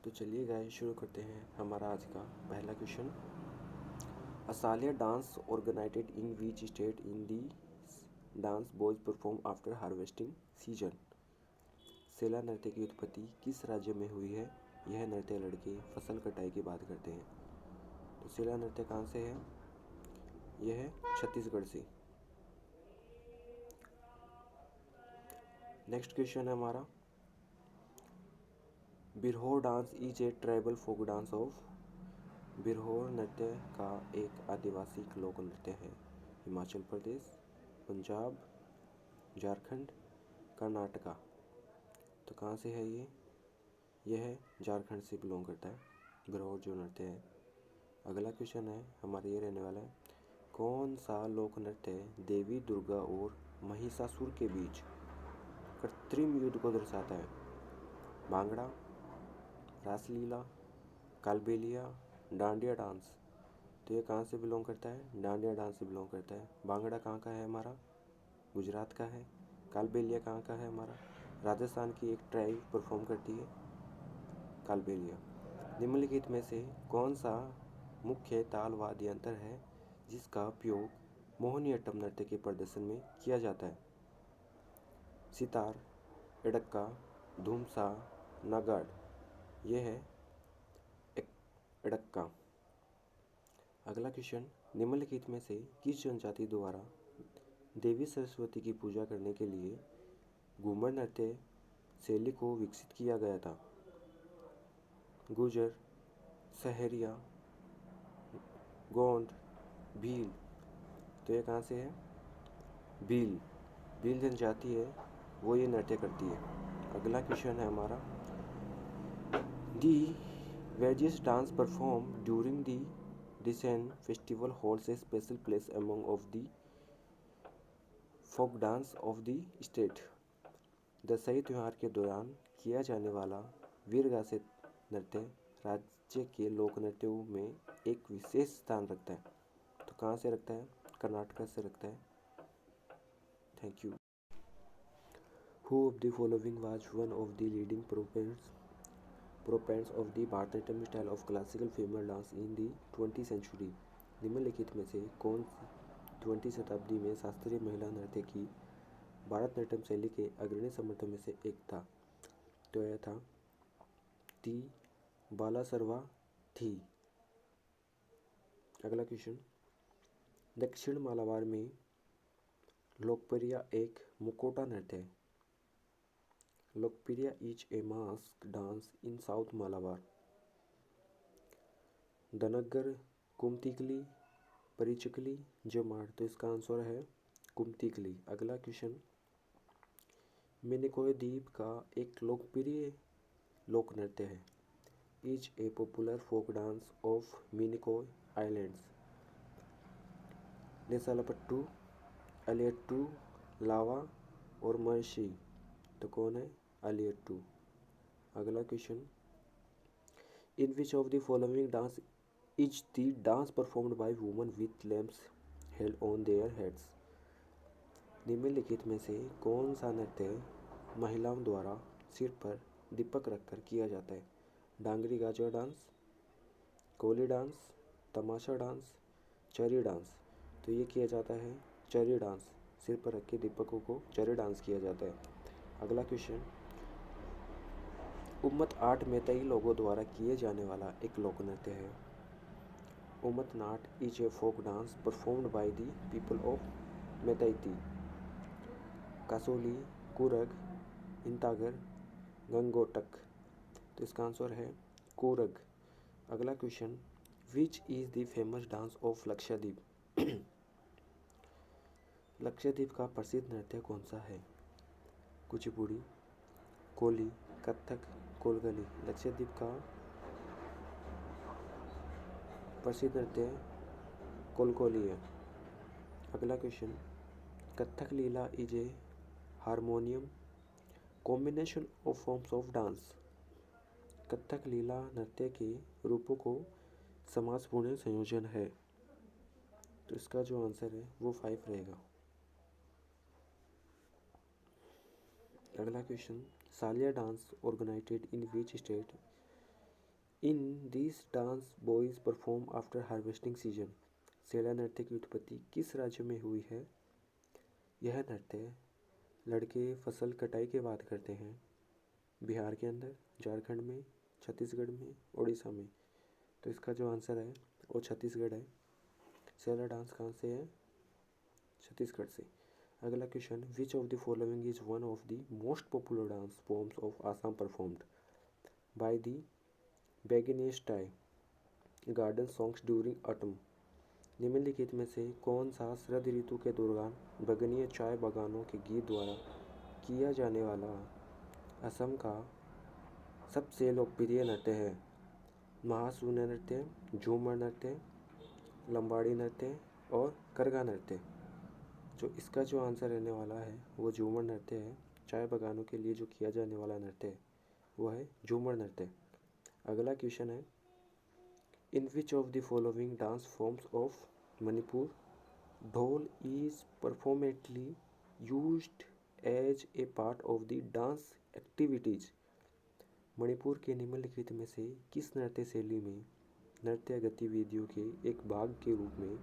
तो चलिए गाइस शुरू करते हैं हमारा आज का पहला क्वेश्चन। असालिया dance originated in which state in the dance boys perform after harvesting season. Saila नृत्य की उत्पत्ति किस राज्य में हुई है? यह नृत्य लड़के फसल कटाई की बात करते हैं। तो सेला नृत्य कहाँ से है? यह है छत्तीसगढ़ से। नेक्स्ट क्वेश्चन है हमारा, Birhor dance is a tribal folk dance of. Birhor नृत्य का एक आदिवासी लोक नृत्य है। हिमाचल प्रदेश, पंजाब, झारखंड, कर्नाटका। तो कहाँ से है ये? यह झारखंड से बिलोंग करता है बिरहोर जो नृत्य है। अगला क्वेश्चन है हमारे ये रहने वाला है, कौन सा लोक नृत्य देवी दुर्गा और महिषासुर के बीच कृत्रिम युद्ध को दर्शाता है? भांगड़ा, रासलीला, कालबेलिया, डांडिया डांस। तो ये कहाँ से बिलोंग करता है? डांडिया डांस से बिलोंग करता है। भांगड़ा कहाँ का है हमारा? गुजरात का है। कालबेलिया कहाँ का है हमारा? राजस्थान की एक ट्राइब परफॉर्म करती है कालबेलिया। निम्नलिखित में से कौन सा मुख्य ताल वाद्य यंत्र है जिसका उपयोग मोहिनीअट्टम नृत्य के प्रदर्शन में किया जाता है? सितार, एड़क्का, धूमसा, नगाड़। यह है एड़क्का। अगला क्वेश्चन, निम्नलिखित में से किस जनजाति द्वारा देवी सरस्वती की पूजा करने के लिए घूमर नृत्य शैली को विकसित किया गया था? गुजर, सहरिया, गोंड, भील। तो ये कहाँ से है? भील। भील जनजाति है वो ये नृत्य करती है। अगला क्वेश्चन है हमारा, दी वेजिस डांस परफॉर्म ड्यूरिंग दी डिसेन festival holds a special place among of the folk dance of the state. दशहरी त्यौहार के दौरान किया जाने वाला वीरगासे नृत्य राज्य के लोक नृत्यों में एक विशेष स्थान रखता है। तो कहाँ से रखता है? कर्नाटक से रखता है। Thank you. Who of the following was one of the leading proponents of the Bharatanatyam style of classical female dance in the 20th century. निम्नलिखित में से कौन 20वीं शताब्दी में शास्त्रीय महिला नृत्य की भारतनाट्यम शैली के अग्रणी समर्थकों में से एक था? तो यह था टी बालासरवा थी। अगला क्वेश्चन, दक्षिण मालाबार में लोकप्रिय एक मुकोटा नृत्य है। लोकप्रिय is a mask dance in south Malabar. दनगर, कुमतिकली, परिचकली, जमाड़। तो इसका आंसर है कुमतिकली। अगला क्वेश्चन, मिनिकॉय द्वीप का एक लोकप्रिय लोक नृत्य है। Is a popular folk dance of Minicoy islands. नेसालापट्टू, अलियट्टू, लावा और मर्शी। तो कौन है? अलियट्टू। अगला question, in which of the following dance is the dance performed by woman with lamps held on their heads. निम्नलिखित में से कौन सा नृत्य महिलाओं द्वारा सिर पर दीपक रखकर किया जाता है? डांगरी गाजर डांस, कोली डांस, तमाशा डांस, चरी डांस। तो ये किया जाता है चरी डांस। सिर पर रख के दीपकों को चरी डांस किया जाता है। अगला क्वेश्चन, उम्मत आर्ट मैतेई लोगों द्वारा किए जाने वाला एक लोक नृत्य है। Ummattat is a folk dance performed by the people of Meitei. Kasauli, Coorg, इंतागर, गंगोटक। तो इसका आंसर है कूरग। अगला question, which is the famous dance of Lakshadweep. Lakshadweep का प्रसिद्ध नृत्य कौन सा है? कुचिपुड़ी, कोली, कथक, कोलगली। लक्षद्वीप का प्रसिद्ध नृत्य कोलकोली है। अगला question, Kathak Leela is a harmonium combination of forms of dance. Kathak Leela नृत्य के रूपों को समाजपूर्ण संयोजन है। तो इसका जो आंसर है वो 5 रहेगा। अगला question, Saila dance originated in which state in this dance boys perform after harvesting season. Saila नृत्य की उत्पत्ति किस राज्य में हुई है? यह नृत्य लड़के फसल कटाई के बाद करते हैं। बिहार के अंदर, झारखंड में, छत्तीसगढ़ में, उड़ीसा में। तो इसका जो आंसर है वो छत्तीसगढ़ है। सेला डांस कहाँ से है? छत्तीसगढ़ से। अगला question, which of the following is one of the most popular dance forms of Assam performed by the बेगिनियस tea garden songs during autumn. निम्नलिखित में से कौन सा शरद ऋतु के दौरान बगनीय चाय बागानों के गीत द्वारा किया जाने वाला असम का सबसे लोकप्रिय नृत्य है? महासून्य नृत्य, झूमर नृत्य, लंबाड़ी नृत्य और करगा नृत्य। जो इसका जो आंसर रहने वाला है वो झूमर नृत्य है। चाय बागानों के लिए जो किया जाने वाला नृत्य है वो है झूमर नृत्य। अगला क्वेश्चन है, in which of the following dance forms of Manipur dhol is परफॉर्मेटली used as a part of the dance activities. Manipur के निम्नलिखित में से किस नृत्य शैली में नृत्य गतिविधियों के एक भाग के रूप में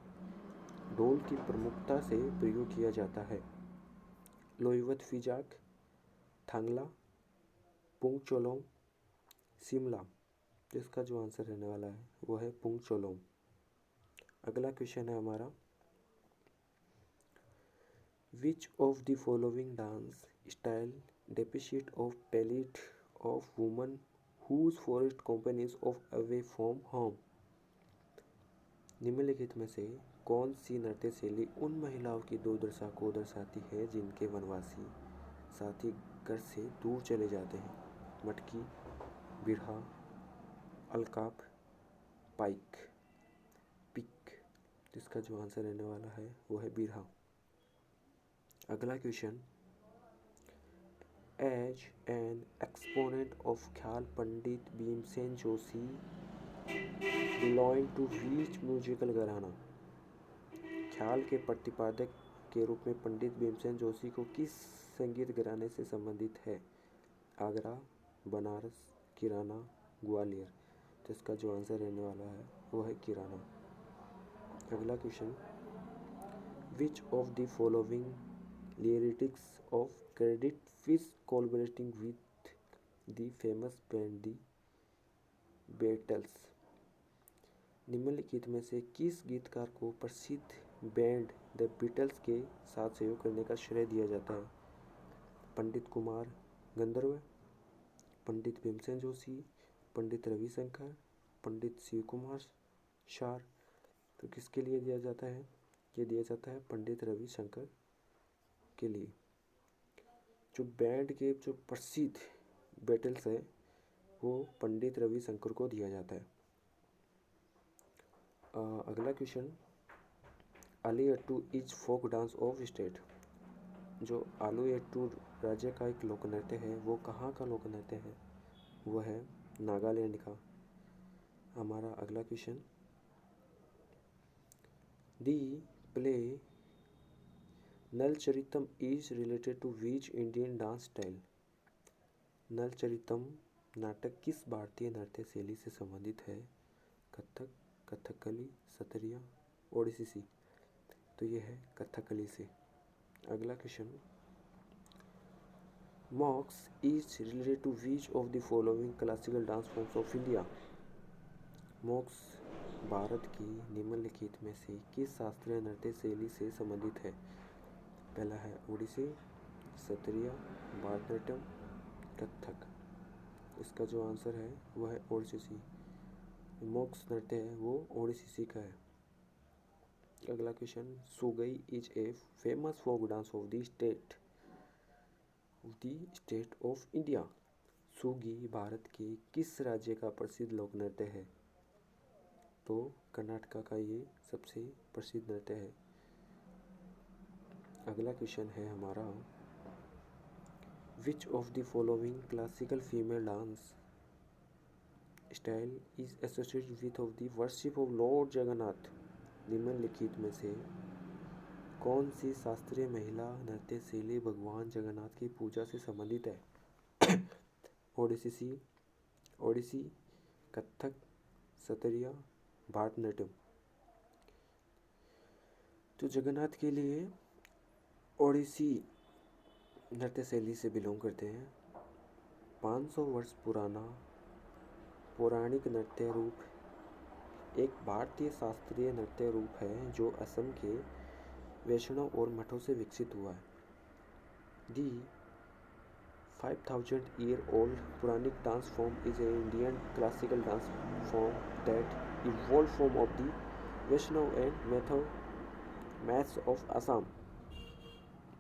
ढोल की प्रमुखता से प्रयोग किया जाता है? लोइवत फिजाक, थांगला, पुंगचोलोम, शिमला। जिसका जो आंसर रहने वाला है वो है पुंगचोलोम। अगला क्वेश्चन है हमारा, which of the following dance style depicts of plight of woman whose forest companies of away from home. निम्नलिखित में से कौन सी नृत्य शैली उन महिलाओं की दुर्दशा को दर्शाती है जिनके वनवासी साथी घर से दूर चले जाते हैं? मटकी, बिरहा, अलकाप, पाइक, पिक। जिसका जो आंसर रहने वाला है वो है बिरहा। अगला question, as an exponent of khyal Pandit Bhimsen Joshi belong to which musical gharana. Khyal के प्रतिपादक के रूप में पंडित भीमसेन जोशी को किस संगीत घराने से संबंधित है? आगरा, बनारस, किराना, ग्वालियर। जिसका जो आंसर रहने वाला है वो है किराना। अगला question, which of the following lyrics of credit fish collaborating with the famous band the Beatles. निम्नलिखित में से किस गीतकार को प्रसिद्ध बैंड द बीटल्स के साथ सहयोग करने का श्रेय दिया जाता है? पंडित कुमार गंधर्व, पंडित भीमसेन जोशी, पंडित रविशंकर, पंडित शिव कुमार शार। तो किसके लिए दिया जाता है? ये दिया जाता है पंडित रविशंकर के लिए। जो बैंड के जो प्रसिद्ध बैटल्स है वो पंडित रविशंकर को दिया जाता है। अगला question, Aliyattu is folk dance of state. जो आलियट्टू राज्य का एक लोक नृत्य है वो कहाँ का लोक नृत्य है? वो है नागालैंड का। हमारा अगला question, the play Nalacharitam is related to which Indian dance style. Nalacharitam नाटक किस भारतीय नृत्य शैली से संबंधित है? कथक, कथकली, सतरिया, ओडिसी। तो ये है कथकली से। अगला question, mocks is related to which of the following classical dance forms of India. Mocks Bharat की निम्नलिखित में से किस शास्त्रीय नृत्य शैली से संबंधित है? पहला है ओडिसी, सतरिया, भारतनाट्यम, कथक। इसका जो आंसर है वो है ओडिसी। मॉक्स नृत्य है वो ओडिसी का है। अगला question, Suggi is a famous folk dance of the state of India. Suggi Bharat के किस राज्य का प्रसिद्ध लोक नृत्य है? तो कर्नाटका का ये सबसे प्रसिद्ध नृत्य है। अगला क्वेश्चन है हमारा, which of the following classical female dance style is associated width of the worship of Lord Jagannath. निम्नलिखित में से कौन सी शास्त्रीय महिला नृत्य शैली भगवान जगन्नाथ की पूजा से संबंधित है? ओडिसी, कथक, सत्रिया, भारतनाट्यम। तो जगन्नाथ के लिए ओडिसी नृत्य शैली से बिलोंग करते हैं। 500 वर्ष पुराना पौराणिक नृत्य रूप एक भारतीय शास्त्रीय नृत्य रूप है जो असम के वैष्णव और मठों से विकसित हुआ है। दी 5000-year-old Puranic dance form is an Indian classical dance form that evolved from of the Vaishnav and myths of Assam.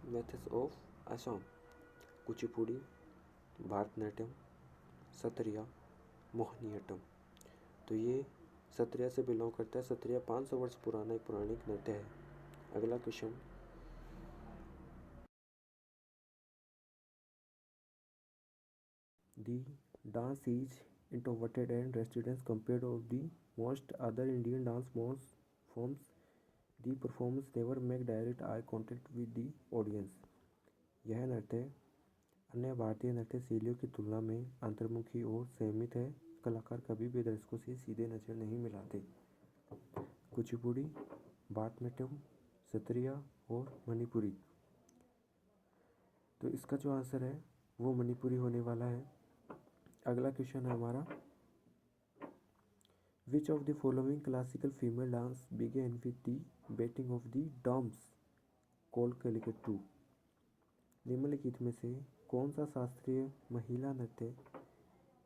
Myths of Assam. Kuchipudi, Bharatanatyam, Sattriya, Mohiniyattam. तो ये सत्रिया से बिलोंग करता है। सत्रिया 500 वर्ष पुराना एक पौराणिक नृत्य है। अगला question, The dance is introverted and restrained compared to the most other Indian dance forms. The performance never make direct eye contact with the audience. यह नृत्य अन्य भारतीय नृत्य शैलियों की तुलना में अंतर्मुखी और संयमित है। कलाकार कभी भी दर्शकों से सीधे नजर नहीं मिलाते। कुचिपुड़ी, भारतनाट्यम, सत्रिया और मणिपुरी। तो इसका जो आंसर है वो मणिपुरी होने वाला है। अगला क्वेश्चन है हमारा, which of the following classical female dance begin with the beating of the drums called Calicut. निम्नलिखित में से कौन सा शास्त्रीय महिला नृत्य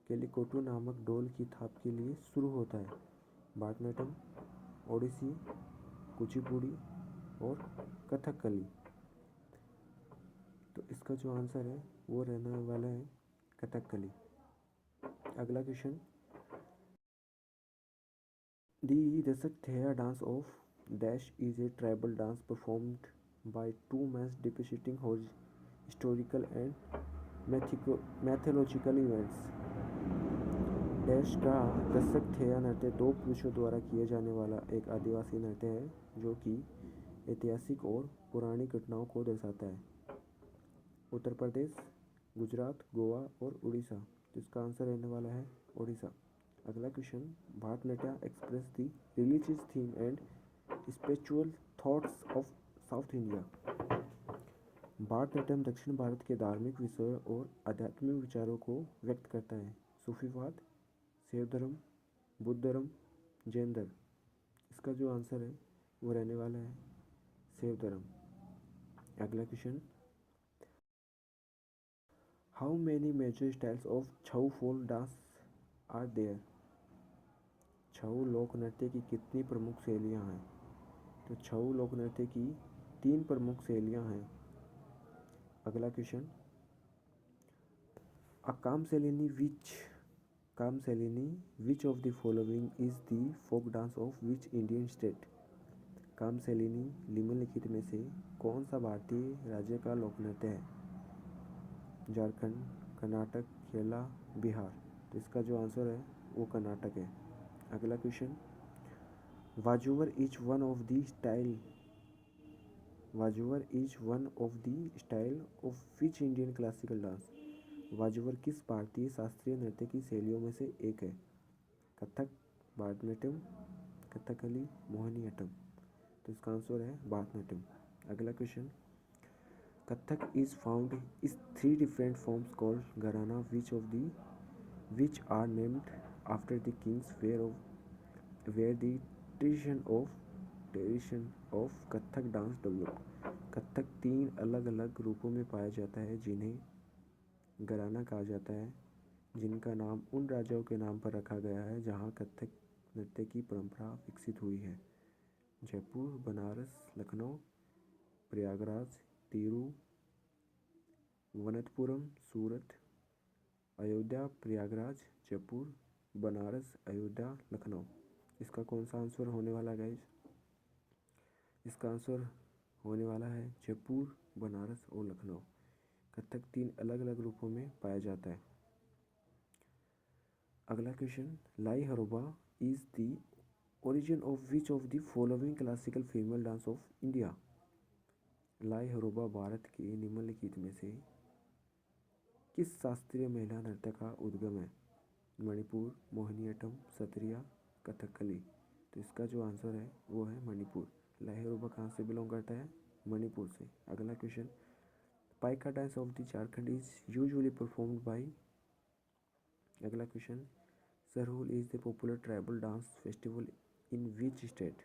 कैलिकोटू नामक ढोल की थाप के लिए शुरू होता है? भारतनाट्यम, ओडिसी, कुचिपुड़ी और कथकली। तो इसका जो आंसर है वो रहने वाला है कथकली। अगला question, the Dashakathia dance of dash is a tribal dance performed by two mens depicting historical and mythological events. Dash का दशकथेया नृत्य दो पुरुषों द्वारा किए जाने वाला एक आदिवासी नृत्य है जो कि ऐतिहासिक और पौराणिक घटनाओं को दर्शाता है। उत्तर प्रदेश, गुजरात, गोवा और उड़ीसा। तो इसका आंसर रहने वाला है उड़ीसा। अगला question, Bharatanatyam express the religious theme and spiritual thoughts of south India. Bharatanatyam दक्षिण भारत के धार्मिक विषयों और आध्यात्मिक विचारों को व्यक्त करता है। सूफीवाद, शैव धर्म, बुद्ध धर्म, जैन धर्म। इसका जो आंसर है वो रहने वाला है शैव धर्म। अगला question, how many major styles of Chhau folk dance are there. Chhau लोक नृत्य की कितनी प्रमुख शैलियाँ हैं? तो छऊ लोक नृत्य की 3 प्रमुख शैलियाँ हैं। अगला question, Kamshalini which of the following is the folk dance of which Indian state. Kamshalini निम्नलिखित में से कौन सा भारतीय राज्य का लोक नृत्य है? झारखंड, कर्नाटक, केरला, बिहार। तो इसका जो आंसर है वो कर्नाटक है। अगला question, Vazhuvoor is one of the style of which Indian classical dance. Vazhuvoor किस भारतीय शास्त्रीय नृत्य की शैलियों में से एक है? कथक, भारतनाट्यम, कथकली, मोहिनीअट्टम। तो इसका आंसर है भारतनाट्यम। अगला question, Kathak is found in 3 different forms called Gharana, which are named after the kings where the tradition of Kathak dance developed. Kathak 3 अलग अलग रूपों में पाया जाता है जिन्हें घराना कहा जाता है, जिनका नाम उन राजाओं के नाम पर रखा गया है जहां कथक नृत्य की परंपरा विकसित हुई है। जयपुर, बनारस, लखनऊ, प्रयागराज, तिरुवनंतपुरम, सूरत। अयोध्या, प्रयागराज, जयपुर, बनारस, अयोध्या, लखनऊ। इसका कौन सा आंसर होने वाला है गाइस? इसका आंसर होने वाला है जयपुर, बनारस और लखनऊ। कथक 3 अलग अलग रूपों में पाया जाता है। अगला question, Lai Haraoba is the origin of which of the following classical female dance of India. Lai Haraoba Bharat के निम्नलिखित में से किस शास्त्रीय महिला नृत्य का उद्गम है? मणिपुर, मोहिनीअट्टम, सत्रिया, कथकली। तो इसका जो आंसर है वो है मणिपुर। लहर रूबा कहाँ से बिलोंग करता है? मणिपुर से। अगला question, Paika dance of the Jharkhand is usually performed by. अगला question, Sarhul is the popular tribal dance festival in which state?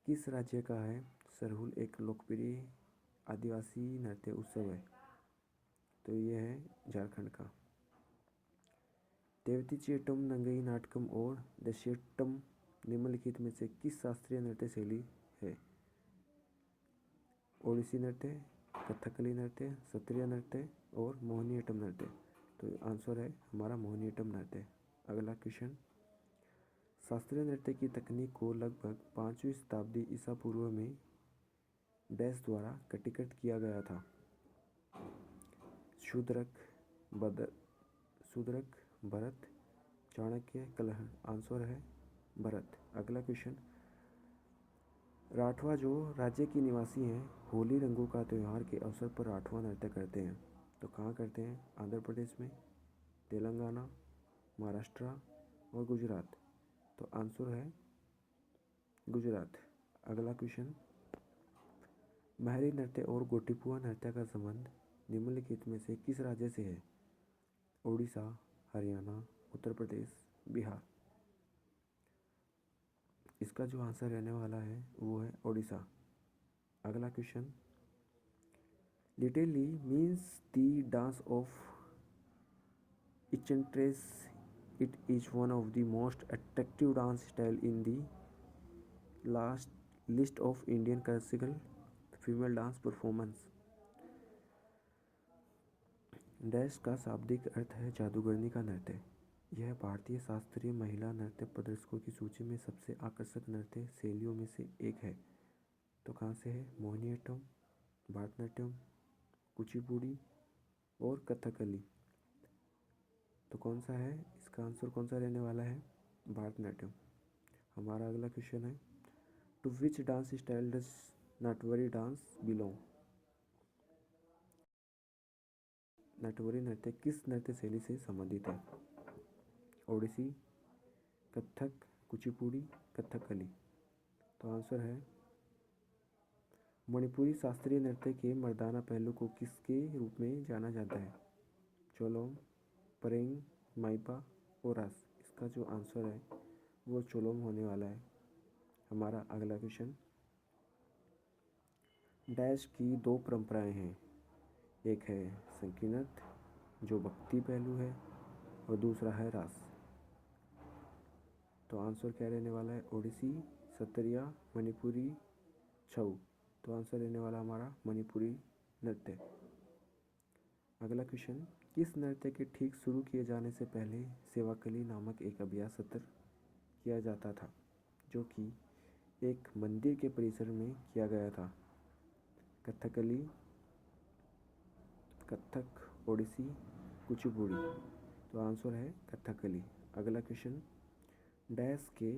किस राज्य का है सरहुल एक लोकप्रिय आदिवासी नृत्य उत्सव है? तो ये है झारखंड का। देवतीचेट्टम, नंगई नाटकम और दशेट्टम निम्नलिखित में से किस शास्त्रीय नृत्य शैली है? ओडिसी नृत्य, कथकली नृत्य, सत्रिय नृत्य और मोहिनीअट्टम नृत्य। तो आंसर है हमारा मोहिनीअट्टम नृत्य। अगला क्वेश्चन, शास्त्रीय नृत्य की तकनीक को लगभग 5वीं शताब्दी ईसा पूर्व में डैश द्वारा कटिकट किया गया था? शूद्रक, भरत, चाणक्य, कलहण। आंसर है भरत। अगला क्वेश्चन, राठवा जो राज्य के निवासी हैं होली रंगों का त्यौहार के अवसर पर राठवा नृत्य करते हैं। तो कहाँ करते हैं? आंध्र प्रदेश में, तेलंगाना, महाराष्ट्र और गुजरात। तो आंसर है गुजरात। अगला क्वेश्चन, महरी नृत्य और गोटिपुआ नृत्य का संबंध निम्नलिखित में से किस राज्य से है? ओडिशा, हरियाणा, उत्तर प्रदेश, बिहार। इसका जो आंसर रहने वाला है वो है ओडिशा। अगला क्वेश्चन, लिटिल ली means the dance of enchantress. It is one of the most attractive dance style in the last list of Indian classical female dance performance. Dash का शाब्दिक अर्थ है जादूगरनी का नृत्य। यह भारतीय शास्त्रीय महिला नृत्य प्रदर्शकों की सूची में सबसे आकर्षक नृत्य शैलियों में से एक है। तो कहाँ से है? मोहिनीअट्टम, भरतनाट्यम, कुचिपुड़ी और कथकली। तो कौन सा है इसका आंसर? कौन सा रहने वाला है? भरतनाट्यम। हमारा अगला क्वेश्चन है, to which dance style does Natwari dance belong? Natwari नृत्य किस नृत्य शैली से संबंधित है? ओडिसी, कथक, कुचिपुड़ी, कथकली। तो आंसर है मणिपुरी शास्त्रीय नृत्य के मर्दाना पहलू को किसके रूप में जाना जाता है? चोलोम, परेंग, माइपा और रास। इसका जो आंसर है वो चोलोम होने वाला है। हमारा अगला क्वेश्चन, डैश की दो परंपराएं हैं। एक है संकीर्णत जो भक्ति पहलू है और दूसरा है रास। तो आंसर क्या रहने वाला है? ओडिसी, सत्रिया, मणिपुरी, छऊ। तो आंसर रहने वाला हमारा मणिपुरी नृत्य। अगला क्वेश्चन, किस नृत्य के ठीक शुरू किए जाने से पहले सेवाकली नामक एक अभ्यास सत्र किया जाता था जो कि एक मंदिर के परिसर में किया गया था? कथकली, कथक, ओडिसी, कुचिपुड़ी। तो आंसर है कथकली। अगला क्वेश्चन, डैश के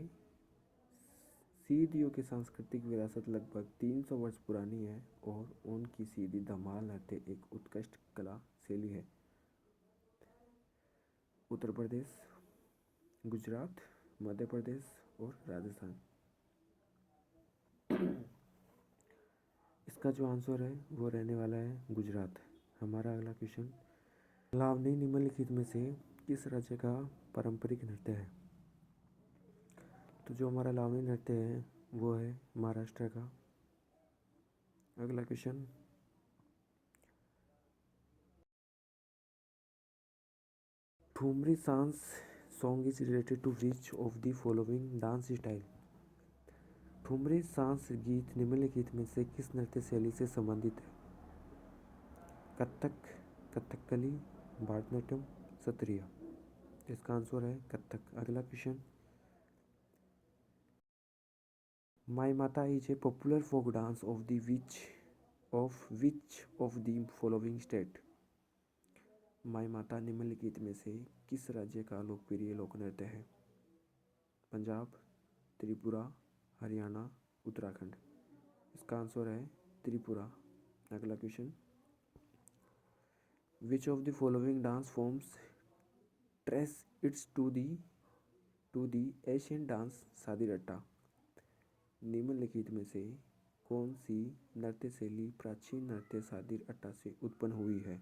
सीदियों की सांस्कृतिक विरासत लगभग 300 वर्ष पुरानी है और उनकी सीधी धमाल नृत्य एक उत्कृष्ट कला शैली है? उत्तर प्रदेश, गुजरात, मध्य प्रदेश और राजस्थान। इसका जो आंसर है वो रहने वाला है गुजरात। हमारा अगला क्वेश्चन, लावनी निम्नलिखित में से किस राज्य का पारंपरिक नृत्य है? तो जो हमारा लावनी नृत्य है वो है महाराष्ट्र का। अगला क्वेश्चन, ठुमरी सांस song is related to which of the following dance style? Thumri सांस गीत निम्नलिखित में से किस नृत्य शैली से संबंधित है? कथक, कथकली, भरतनाट्यम, सत्रिया। इसका आंसर है कथक। अगला question, Mamita is a popular folk dance of which of the following state? Mamita निम्नलिखित में से किस राज्य का लोकप्रिय लोक नृत्य है? पंजाब, त्रिपुरा, हरियाणा, उत्तराखंड। इसका आंसर है त्रिपुरा। अगला question, which of the following dance forms trace its to the Asian dance Sadirattam. निम्नलिखित में से कौन सी नृत्य शैली प्राचीन नृत्य सादिर अट्टा से उत्पन्न हुई है?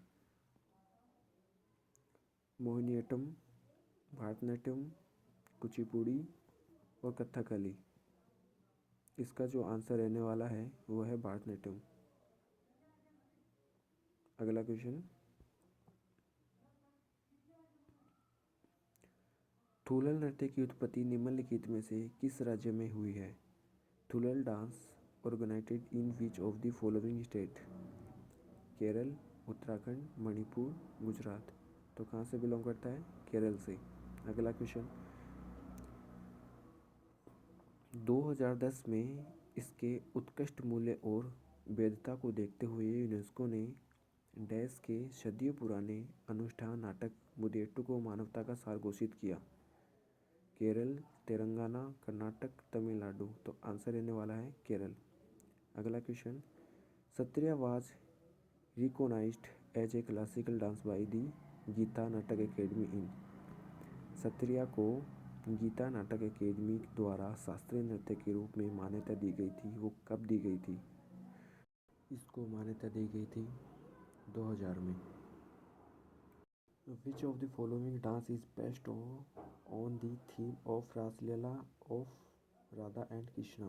मोहिनीअट्टम, भारतनाट्यम, कुचिपुड़ी और कथकली। इसका जो आंसर रहने वाला है वो है भारतनाट्यम। अगला क्वेश्चन, थुलल नृत्य की उत्पत्ति निम्नलिखित में से किस राज्य में हुई है? Thullal dance organized in which of the following state? Kerala, Uttarakhand, Manipur, Gujarat. तो कहाँ से बिलोंग करता है? केरल से। अगला क्वेश्चन, 2010 में इसके उत्कृष्ट मूल्य और वैधता को देखते हुए यूनेस्को ने डैश के सदियों पुराने अनुष्ठान नाटक मुदियट्टू को मानवता का सार घोषित किया। केरल, तेलंगाना, कर्नाटक, तमिलनाडु। तो आंसर रहने वाला है केरल। अगला question, Sattriya was recognised as a classical dance by the Geeta Natak academy इन। सत्रिया को गीता नाटक एकेडमी द्वारा शास्त्रीय नृत्य के रूप में मान्यता दी गई थी। वो कब दी गई थी? इसको मान्यता दी गई थी 2000 में। Which of the following dance is based on the theme of Raslila of Radha and Krishna?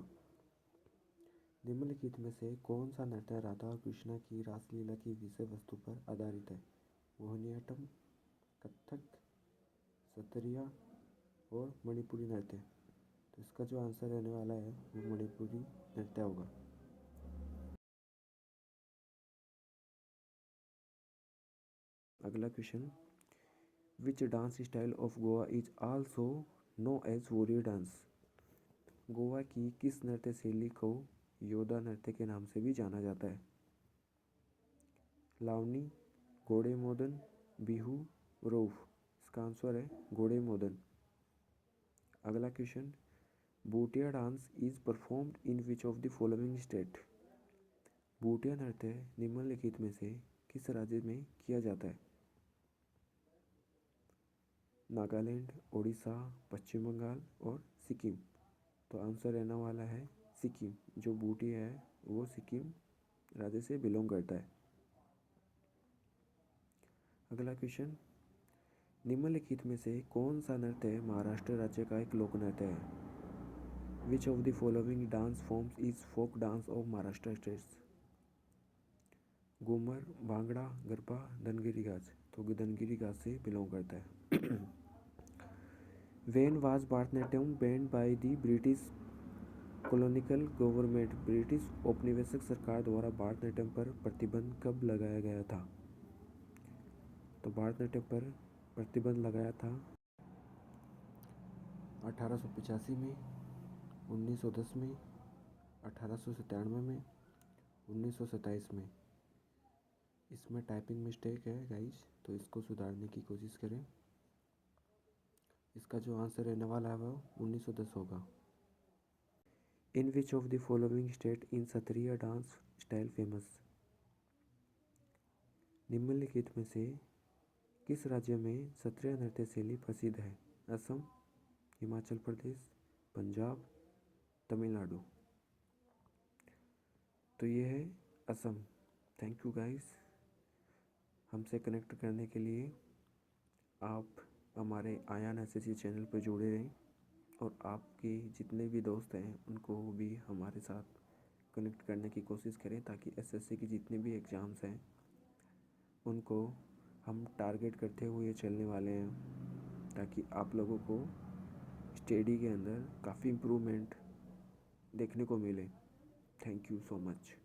निम्नलिखित में से कौन सा नृत्य राधा और कृष्णा की रासलीला की विषय वस्तु पर आधारित है? मोहिनीअट्टम, कथक, सत्रिया और मणिपुरी नृत्य। तो इसका जो आंसर रहने वाला है वो मणिपुरी नृत्य होगा। अगला question, which dance style of Goa is also known as warrior dance? Goa की किस नृत्य शैली को योद्धा नृत्य के नाम से भी जाना जाता है? लावनी, घोड़े मोदन, बिहू, रोफ। इसका आंसर है घोड़े मोदन। अगला question, Bhutia dance is performed in which of the following state? Bhutia नृत्य निम्नलिखित में से किस राज्य में किया जाता है? नागालैंड, उड़ीसा, पश्चिम बंगाल और सिक्किम। तो आंसर रहने वाला है सिक्किम। जो भूटिया है वो सिक्किम राज्य से बिलोंग करता है। अगला क्वेश्चन, निम्नलिखित में से कौन सा नृत्य महाराष्ट्र राज्य का एक लोक नृत्य है? Which of the following dance forms is folk dance of Maharashtra states? Ghoomar, Bhangra, Garba, Dhangari Gaja. तो धनगिरी गाज से बिलोंग करता है। When was Bharatanatyam banned by the British colonial government? British औपनिवेशिक सरकार द्वारा भारतनाट्यम पर प्रतिबंध कब लगाया गया था? तो भारतनाट्यम पर प्रतिबंध लगाया था 1885 में, 1910 में, 1897 में, 1927 में। इसमें टाइपिंग मिस्टेक है गाइज, तो इसको सुधारने की कोशिश करें। इसका जो आंसर रहने वाला है वो 1910 होगा। In which of the following state in Sattriya dance style famous? निम्नलिखित में से किस राज्य में सत्रिया नृत्य शैली प्रसिद्ध है? असम, हिमाचल प्रदेश, पंजाब, तमिलनाडु। तो ये है असम। थैंक यू गाइस, हमसे कनेक्ट करने के लिए। आप हमारे आयान एसएससी चैनल पर जुड़े रहें और आपके जितने भी दोस्त हैं उनको भी हमारे साथ कनेक्ट करने की कोशिश करें, ताकि एसएससी की जितने भी एग्ज़ाम्स हैं उनको हम टारगेट करते हुए चलने वाले हैं, ताकि आप लोगों को स्टडी के अंदर काफ़ी इम्प्रूवमेंट देखने को मिले। Thank you so much.